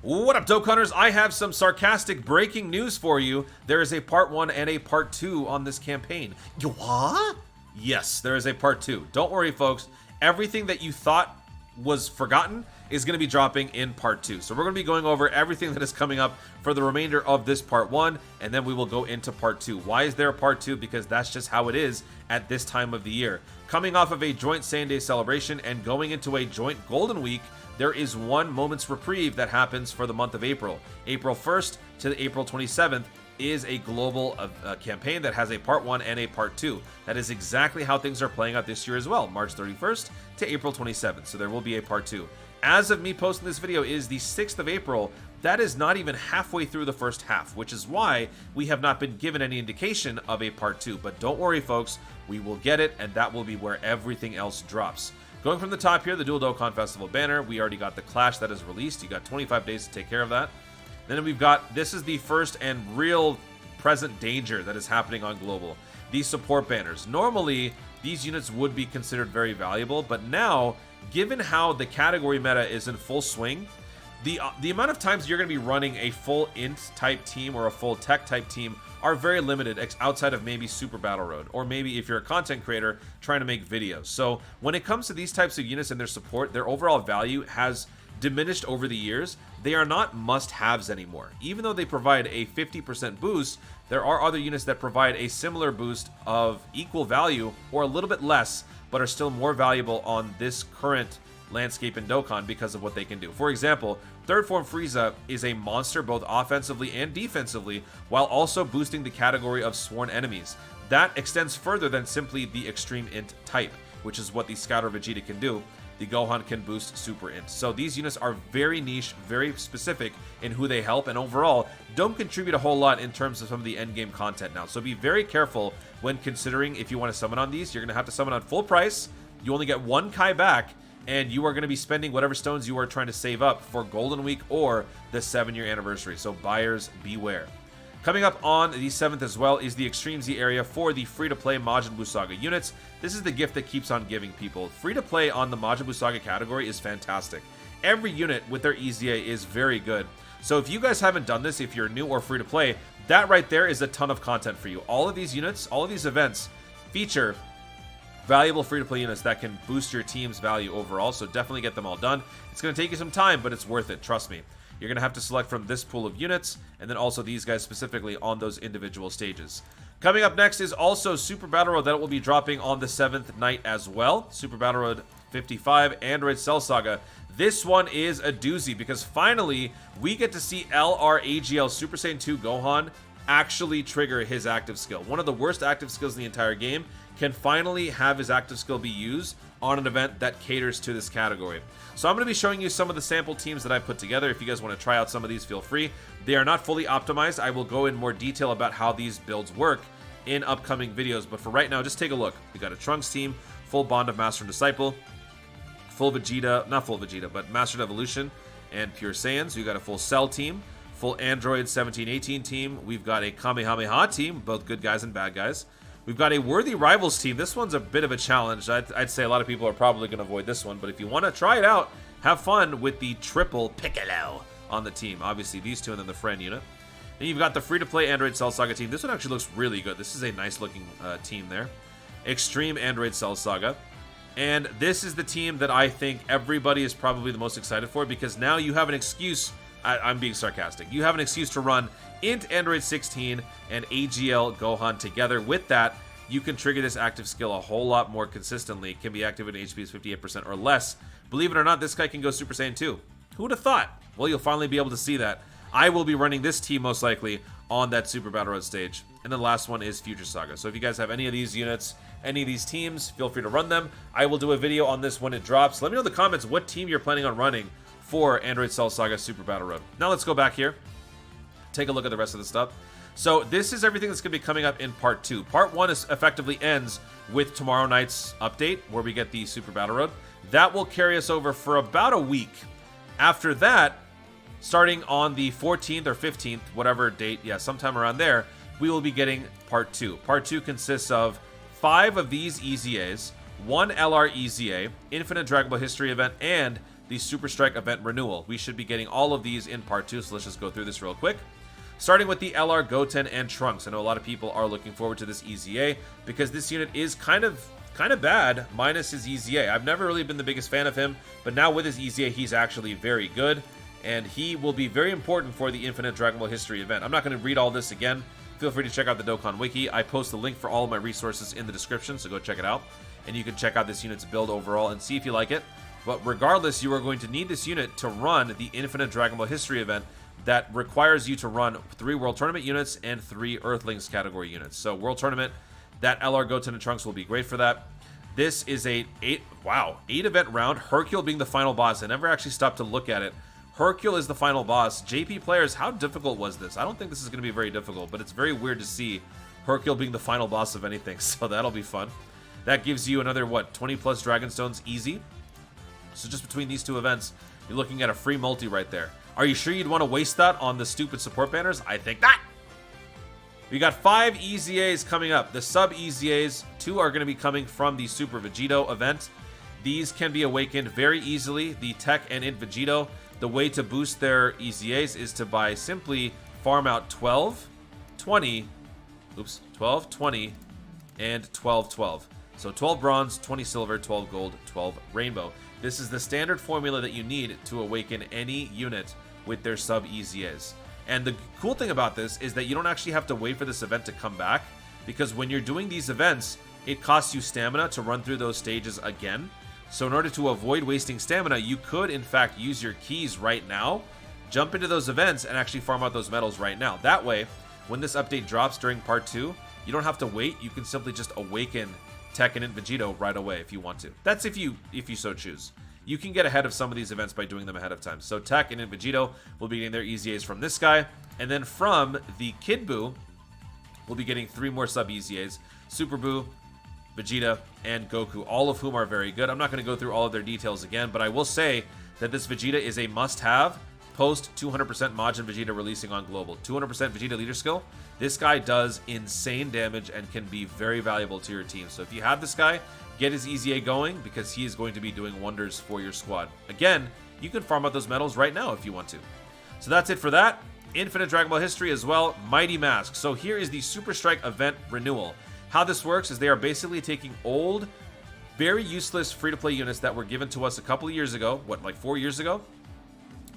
What up, Dokkan Hunters? I have some sarcastic breaking news for you. There is a part 1 and a part 2 on this campaign. What? Yes, there is a part 2. Don't worry, folks. Everything that you thought was forgotten is going to be dropping in part 2. So we're going to be going over everything that is coming up for the remainder of this part 1, and then we will go into part 2. Why is there a part 2? Because that's just how it is at this time of the year. Coming off of a joint Sand-Day celebration and going into a joint Golden Week, there is one moment's reprieve that happens for the month of April. April 1st to April 27th is a global campaign that has a part 1 and a part 2. That is exactly how things are playing out this year as well, March 31st to April 27th. So there will be a part 2. As of me posting this video is the 6th of April. That is not even halfway through the first half, which is why we have not been given any indication of a part 2. But don't worry, folks, we will get it, and that will be where everything else drops. Going from the top here, the Dual Dokkan Festival banner. We already got the Clash that is released. You got 25 days to take care of that. Then we've got, this is the first and real present danger that is happening on Global. These support banners. Normally, these units would be considered very valuable, but now, given how the category meta is in full swing, the amount of times you're going to be running a full int type team or a full tech type team are very limited outside of maybe Super Battle Road, or maybe if you're a content creator trying to make videos. So when it comes to these types of units and their support, their overall value has diminished over the years. They are not must-haves anymore. Even though they provide a 50% boost, there are other units that provide a similar boost of equal value or a little bit less, but are still more valuable on this current landscape in Dokkan because of what they can do. For example, Third Form Frieza is a monster both offensively and defensively, while also boosting the category of sworn enemies. That extends further than simply the Extreme Int type, which is what the Scouter Vegeta can do. The Gohan can boost Super Int. So these units are very niche, very specific in who they help, and overall don't contribute a whole lot in terms of some of the endgame content now. So be very careful when considering if you want to summon on these. You're going to have to summon on full price. You only get one Kai back, and you are going to be spending whatever stones you are trying to save up for Golden Week or the 7-year anniversary. So buyers beware. Coming up on the 7th as well is the Extreme Z area for the free-to-play Majin Buu Saga units. This is the gift that keeps on giving, people. Free-to-play on the Majin Buu Saga category is fantastic. Every unit with their EZA is very good. So if you guys haven't done this, if you're new or free-to-play, that right there is a ton of content for you. All of these units, all of these events feature valuable free-to-play units that can boost your team's value overall, so definitely get them all done. It's going to take you some time, but it's worth it, trust me. You're going to have to select from this pool of units, and then also these guys specifically on those individual stages. Coming up next is also Super Battle Road that will be dropping on the 7th night as well. Super Battle Road 55, Android Cell Saga. This one is a doozy because finally we get to see LRAGL Super Saiyan 2 Gohan actually trigger his active skill. One of the worst active skills in the entire game can finally have his active skill be used on an event that caters to this category. So I'm going to be showing you some of the sample teams that I put together. If you guys want to try out some of these, feel free. They are not fully optimized. I will go in more detail about how these builds work in upcoming videos, but for right now, just take a look. We got a Trunks team, full Bond of Master and Disciple, full Vegeta, not full Vegeta, but Mastered Evolution and Pure Saiyans. We got a full Cell team, full Android 17-18 team. We've got a Kamehameha team, both good guys and bad guys. We've got a Worthy Rivals team. This one's a bit of a challenge. I'd say a lot of people are probably going to avoid this one, but if you want to try it out, have fun with the triple Piccolo on the team. Obviously, these two and then the friend unit. Then you've got the free-to-play Android Cell Saga team. This one actually looks really good. This is a nice-looking team there. Extreme Android Cell Saga. And this is the team that I think everybody is probably the most excited for because now you have an excuse. I'm being sarcastic. You have an excuse to run Int Android 16 and AGL Gohan together. With that, you can trigger this active skill a whole lot more consistently. It can be active when HP is 58% or less. Believe it or not, this guy can go Super Saiyan 2. Who would have thought? Well, you'll finally be able to see that. I will be running this team most likely on that Super Battle Road stage. And then the last one is Future Saga. So if you guys have any of these units, any of these teams, feel free to run them. I will do a video on this when it drops. Let me know in the comments what team you're planning on running for Android Cell Saga Super Battle Road. Now let's go back here. Take a look at the rest of the stuff. So this is everything that's going to be coming up in Part 2. Part 1 is effectively ends with tomorrow night's update where we get the Super Battle Road. That will carry us over for about a week. After that, starting on the 14th or 15th, whatever date, yeah, sometime around there, we will be getting Part 2. Part 2 consists of 5 of these EZAs, 1 LR EZA, Infinite Dragon Ball History event, and the Super Strike event renewal. We should be getting all of these in part 2, so let's just go through this real quick. Starting with the LR, Goten, and Trunks. I know a lot of people are looking forward to this EZA because this unit is kind of bad minus his EZA. I've never really been the biggest fan of him, but now with his EZA, he's actually very good, and he will be very important for the Infinite Dragon Ball History event. I'm not going to read all this again. Feel free to check out the Dokkan Wiki. I post the link for all of my resources in the description, so go check it out. And you can check out this unit's build overall and see if you like it. But regardless, you are going to need this unit to run the Infinite Dragon Ball History event that requires you to run 3 World Tournament units and 3 Earthlings category units. So World Tournament, that LR, Goten, and Trunks will be great for that. This is a 8 event round. Hercule being the final boss. I never actually stopped to look at it. Hercule is the final boss. JP players, how difficult was this? I don't think this is going to be very difficult, but it's very weird to see Hercule being the final boss of anything, so that'll be fun. That gives you another, 20 plus Dragon Stones easy. So just between these 2 events, you're looking at a free multi right there. Are you sure you'd want to waste that on the stupid support banners? I think not. We got 5 EZAs coming up. The sub EZAs, 2 are going to be coming from the Super Vegito event. These can be awakened very easily. The Tech and Int Vegito. The way to boost their EZAs is to buy simply farm out 12, 20, and 12, 12. So 12 bronze, 20 silver, 12 gold, 12 rainbow. This is the standard formula that you need to awaken any unit with their sub EZAs. And the cool thing about this is that you don't actually have to wait for this event to come back, because when you're doing these events, it costs you stamina to run through those stages again. So in order to avoid wasting stamina, you could in fact use your keys right now, jump into those events, and actually farm out those medals right now. That way, when this update drops during part 2, you don't have to wait. You can simply just awaken Tech and Int Vegito right away if you want to. That's if you so choose. You can get ahead of some of these events by doing them ahead of time. So Tech and Int Vegito will be getting their EZAs from this guy. And then from the Kid Buu, we'll be getting 3 more sub EZAs. Super Buu, Vegeta, and Goku, all of whom are very good. I'm not going to go through all of their details again, but I will say that this Vegeta is a must-have post 200% Majin Vegeta releasing on Global. 200% Vegeta leader skill. This guy does insane damage and can be very valuable to your team. So if you have this guy, get his EZA going, because he is going to be doing wonders for your squad. Again, you can farm out those medals right now if you want to. So that's it for that. Infinite Dragon Ball History as well. Mighty Mask. So here is the Super Strike event renewal. How this works is they are basically taking old, very useless free-to-play units that were given to us a couple of years ago. What, like 4 years ago?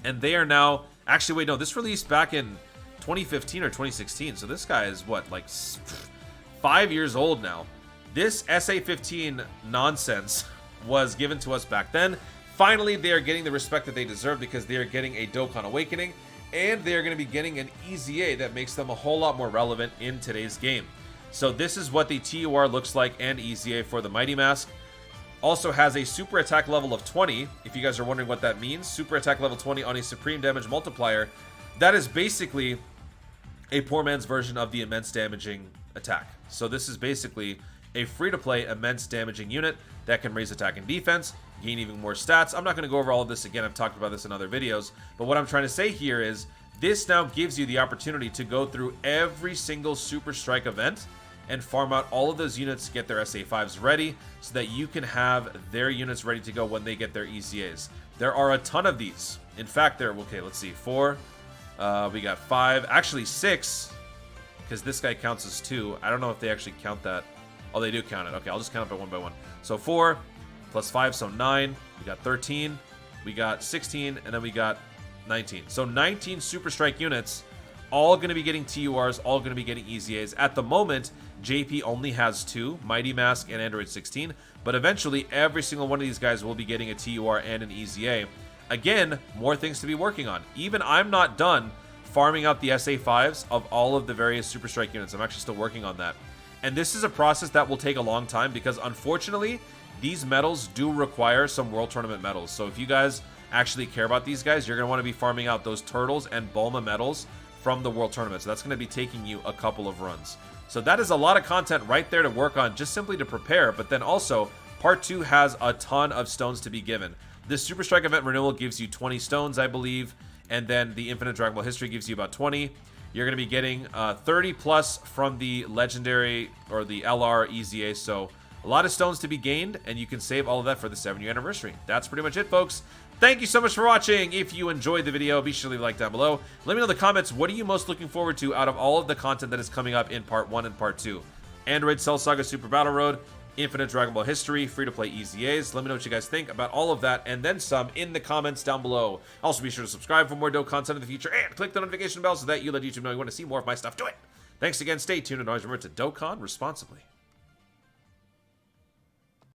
And they are now... Actually, wait, no. This released back in 2015 or 2016. So this guy is, what, like 5 years old now. This SA-15 nonsense was given to us back then. Finally, they are getting the respect that they deserve, because they are getting a Dokkan Awakening, and they are going to be getting an EZA that makes them a whole lot more relevant in today's game. So this is what the TUR looks like and EZA for the Mighty Mask. Also has a super attack level of 20. If you guys are wondering what that means, super attack level 20 on a supreme damage multiplier. That is basically a poor man's version of the immense damaging attack. So this is basically a free-to-play immense damaging unit that can raise attack and defense, gain even more stats. I'm not going to go over all of this again. I've talked about this in other videos. But what I'm trying to say here is this now gives you the opportunity to go through every single Super Strike event and farm out all of those units, get their SA5s ready, so that you can have their units ready to go when they get their EZAs. There are a ton of these. In fact, okay, let's see, 4, we got 5, actually 6, because this guy counts as 2. I don't know if they actually count that. Oh, they do count it. Okay, I'll just count it one by one. So 4 plus 5, so 9. We got 13, we got 16, and then we got 19. So 19 Super Strike units, all going to be getting TURs, all going to be getting EZAs. At the moment, JP only has 2, Mighty Mask and Android 16, but eventually every single one of these guys will be getting a TUR and an EZA. Again, more things to be working on. Even I'm not done farming out the SA5s of all of the various Super Strike units. I'm actually still working on that. And this is a process that will take a long time, because unfortunately, these medals do require some World Tournament medals. So if you guys actually care about these guys, you're going to want to be farming out those Turtles and Bulma medals from the World Tournament. So that's going to be taking you a couple of runs. So that is a lot of content right there to work on, just simply to prepare. But then also, Part 2 has a ton of stones to be given. This Super Strike event renewal gives you 20 stones, I believe. And then the Infinite Dragon Ball History gives you about 20. You're going to be getting 30 plus from the Legendary or the LR EZA. So a lot of stones to be gained, and you can save all of that for the 7-year anniversary. That's pretty much it, folks. thank you so much for watching. If you enjoyed the video, be sure to leave a like down below. Let me know in the comments, what are you most looking forward to out of all of the content that is coming up in Part 1 and Part 2? Android Cell Saga Super Battle Road, Infinite Dragon Ball History, free-to-play EZAs. Let me know what you guys think about all of that and then some in the comments down below. Also, be sure to subscribe for more dope content in the future and click the notification bell so that you let YouTube know you want to see more of my stuff. Do it! Thanks again, stay tuned, and always remember to Dokkan responsibly.